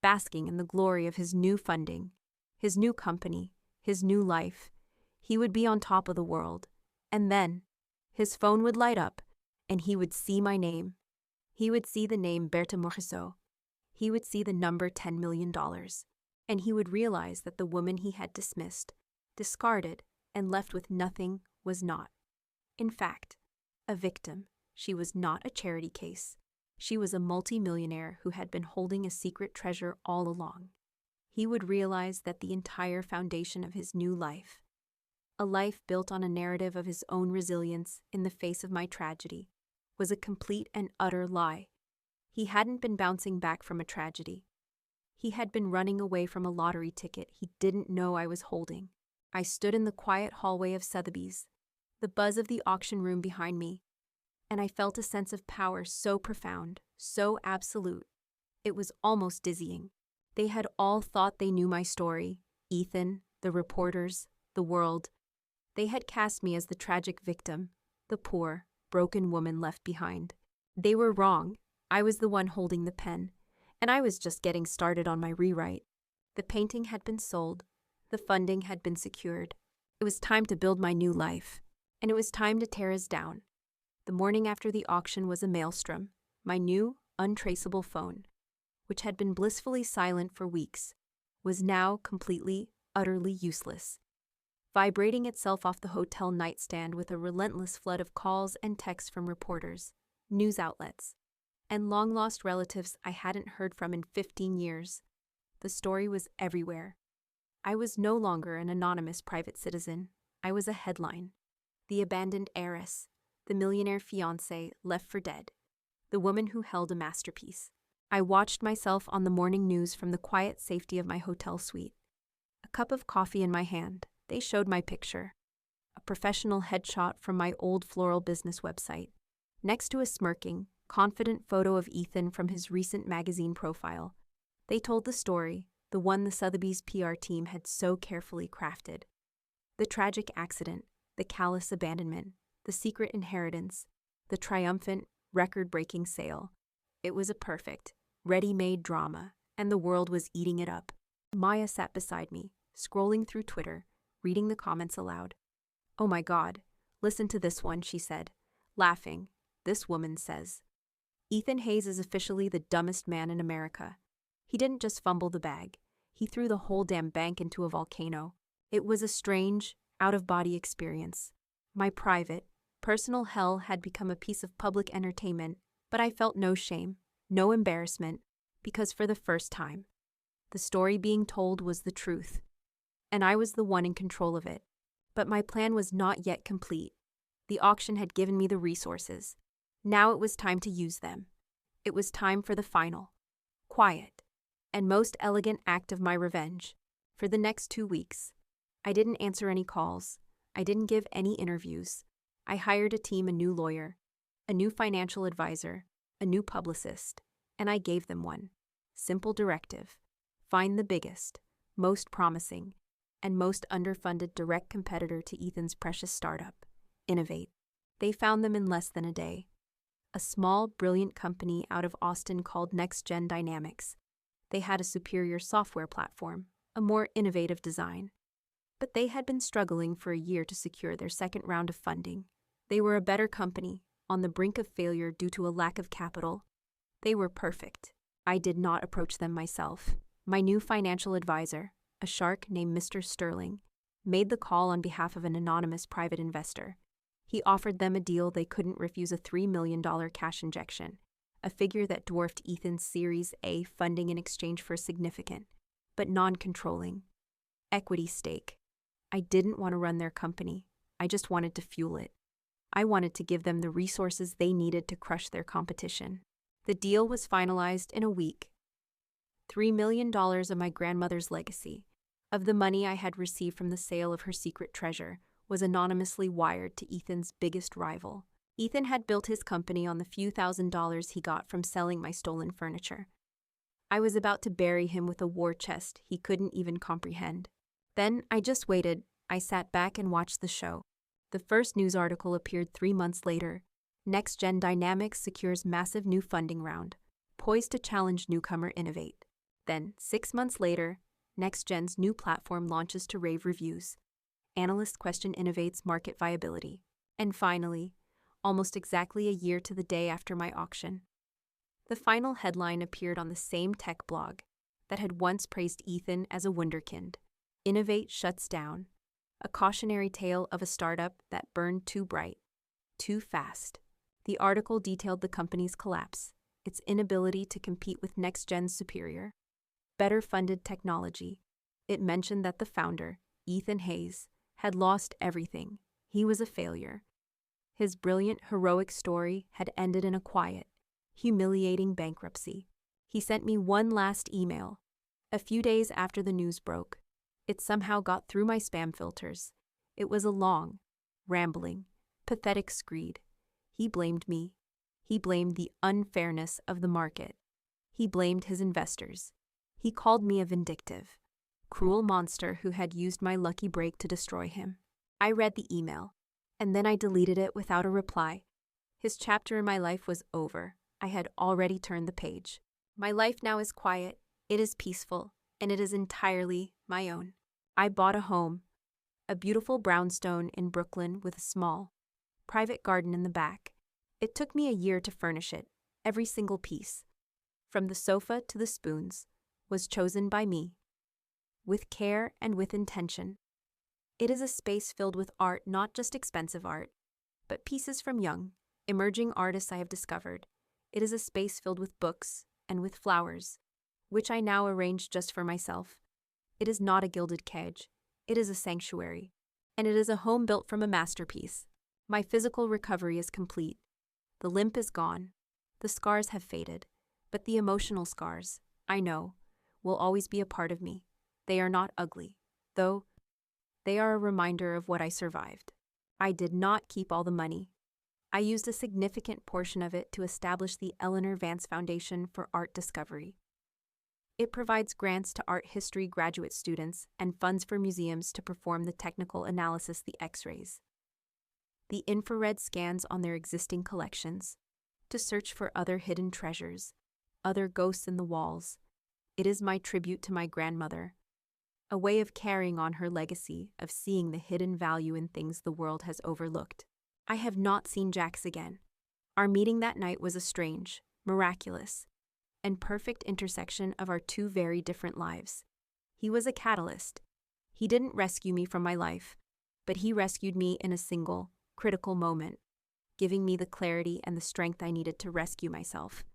basking in the glory of his new funding, his new company, his new life. He would be on top of the world. And then, his phone would light up, and he would see my name. He would see the name Bertha Morisot. He would see the number $10 million. And he would realize that the woman he had dismissed, discarded, and left with nothing was not, in fact, a victim. She was not a charity case. She was a multimillionaire who had been holding a secret treasure all along. He would realize that the entire foundation of his new life, a life built on a narrative of his own resilience in the face of my tragedy, was a complete and utter lie. He hadn't been bouncing back from a tragedy. He had been running away from a lottery ticket he didn't know I was holding. I stood in the quiet hallway of Sotheby's, the buzz of the auction room behind me, and I felt a sense of power so profound, so absolute. It was almost dizzying. They had all thought they knew my story. Ethan, the reporters, the world. They had cast me as the tragic victim, the poor, broken woman left behind. They were wrong. I was the one holding the pen, and I was just getting started on my rewrite. The painting had been sold. The funding had been secured. It was time to build my new life, and it was time to tear us down. The morning after the auction was a maelstrom. My new, untraceable phone, which had been blissfully silent for weeks, was now completely, utterly useless, vibrating itself off the hotel nightstand with a relentless flood of calls and texts from reporters, news outlets, and long-lost relatives I hadn't heard from in 15 years. The story was everywhere. I was no longer an anonymous private citizen. I was a headline. The abandoned heiress, the millionaire fiancé left for dead, the woman who held a masterpiece. I watched myself on the morning news from the quiet safety of my hotel suite. A cup of coffee in my hand, they showed my picture, a professional headshot from my old floral business website, next to a smirking, confident photo of Ethan from his recent magazine profile. They told the story, the one the Sotheby's PR team had so carefully crafted. The tragic accident, the callous abandonment, the secret inheritance, the triumphant, record-breaking sale. It was a perfect, ready-made drama, and the world was eating it up. Maya sat beside me, scrolling through Twitter, reading the comments aloud. "Oh my God, listen to this one," she said, laughing. This woman says, "Ethan Hayes is officially the dumbest man in America. He didn't just fumble the bag. He threw the whole damn bank into a volcano. It was a strange, out-of-body experience. My private, personal hell had become a piece of public entertainment, but I felt no shame, no embarrassment, because for the first time, the story being told was the truth, and I was the one in control of it. But my plan was not yet complete. The auction had given me the resources. Now it was time to use them. It was time for the final, quiet, and most elegant act of my revenge. For the next 2 weeks, I didn't answer any calls. I didn't give any interviews. I hired a team, a new lawyer, a new financial advisor, a new publicist, and I gave them one simple directive: find the biggest, most promising, and most underfunded direct competitor to Ethan's precious startup, Innovate. They found them in less than a day. A small, brilliant company out of Austin called Next Gen Dynamics. They had a superior software platform, a more innovative design. But they had been struggling for a year to secure their second round of funding. They were a better company, on the brink of failure due to a lack of capital. They were perfect. I did not approach them myself. My new financial advisor, a shark named Mr. Sterling, made the call on behalf of an anonymous private investor. He offered them a deal they couldn't refuse: a $3 million cash injection, a figure that dwarfed Ethan's Series A funding in exchange for a significant, but non-controlling, equity stake. I didn't want to run their company. I just wanted to fuel it. I wanted to give them the resources they needed to crush their competition. The deal was finalized in a week. $3 million of my grandmother's legacy, of the money I had received from the sale of her secret treasure, was anonymously wired to Ethan's biggest rival. Ethan had built his company on the few $1,000s he got from selling my stolen furniture. I was about to bury him with a war chest he couldn't even comprehend. Then I just waited. I sat back and watched the show. The first news article appeared 3 months later. Next Gen Dynamics secures massive new funding round, poised to challenge newcomer Innovate. Then, 6 months later, Next Gen's new platform launches to rave reviews. Analysts question Innovate's market viability. And finally, almost exactly a year to the day after my auction, the final headline appeared on the same tech blog that had once praised Ethan as a wunderkind. Innovate shuts down. A cautionary tale of a startup that burned too bright, too fast. The article detailed the company's collapse, its inability to compete with Next Gen's superior, better-funded technology. It mentioned that the founder, Ethan Hayes, had lost everything. He was a failure. His brilliant, heroic story had ended in a quiet, humiliating bankruptcy. He sent me one last email. A few days after the news broke, it somehow got through my spam filters. It was a long, rambling, pathetic screed. He blamed me. He blamed the unfairness of the market. He blamed his investors. He called me a vindictive, cruel monster who had used my lucky break to destroy him. I read the email, and then I deleted it without a reply. His chapter in my life was over. I had already turned the page. My life now is quiet, it is peaceful, and it is entirely my own. I bought a home, a beautiful brownstone in Brooklyn with a small, private garden in the back. It took me a year to furnish it. Every single piece, from the sofa to the spoons, was chosen by me, with care and with intention. It is a space filled with art, not just expensive art, but pieces from young, emerging artists I have discovered. It is a space filled with books and with flowers, which I now arrange just for myself. It is not a gilded cage. It is a sanctuary, and it is a home built from a masterpiece. My physical recovery is complete. The limp is gone. The scars have faded, but the emotional scars, I know, will always be a part of me. They are not ugly, though they are a reminder of what I survived. I did not keep all the money. I used a significant portion of it to establish the Eleanor Vance Foundation for Art Discovery. It provides grants to art history graduate students and funds for museums to perform the technical analysis, the X-rays, the infrared scans on their existing collections, to search for other hidden treasures, other ghosts in the walls. It is my tribute to my grandmother, a way of carrying on her legacy of seeing the hidden value in things the world has overlooked. I have not seen Jax again. Our meeting that night was a strange, miraculous, and perfect intersection of our two very different lives. He was a catalyst. He didn't rescue me from my life, but he rescued me in a single, critical moment, giving me the clarity and the strength I needed to rescue myself.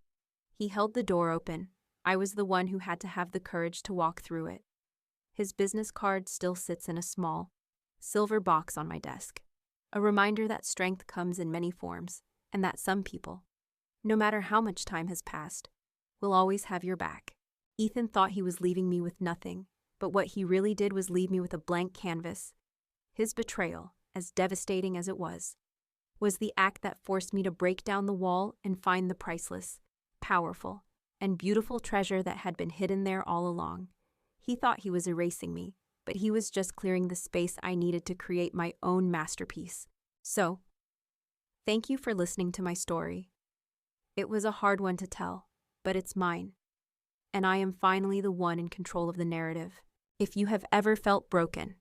He held the door open. I was the one who had to have the courage to walk through it. His business card still sits in a small, silver box on my desk, a reminder that strength comes in many forms, and that some people, no matter how much time has passed, will always have your back. Ethan thought he was leaving me with nothing, but what he really did was leave me with a blank canvas. His betrayal, as devastating as it was the act that forced me to break down the wall and find the priceless, powerful, and beautiful treasure that had been hidden there all along. He thought he was erasing me, but he was just clearing the space I needed to create my own masterpiece. So, thank you for listening to my story. It was a hard one to tell, but it's mine, and I am finally the one in control of the narrative. If you have ever felt broken,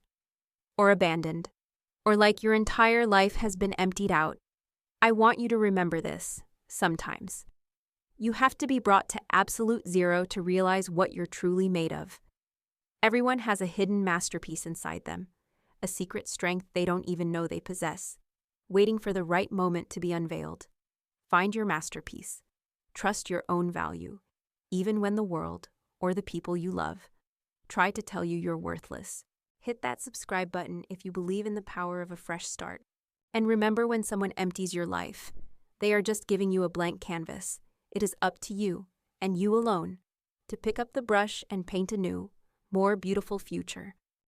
or abandoned, or like your entire life has been emptied out, I want you to remember this, sometimes. You have to be brought to absolute zero to realize what you're truly made of. Everyone has a hidden masterpiece inside them, a secret strength they don't even know they possess, waiting for the right moment to be unveiled. Find your masterpiece. Trust your own value, even when the world, or the people you love, try to tell you you're worthless. Hit that subscribe button if you believe in the power of a fresh start. And remember, when someone empties your life, they are just giving you a blank canvas. It is up to you, and you alone, to pick up the brush and paint a new, more beautiful future.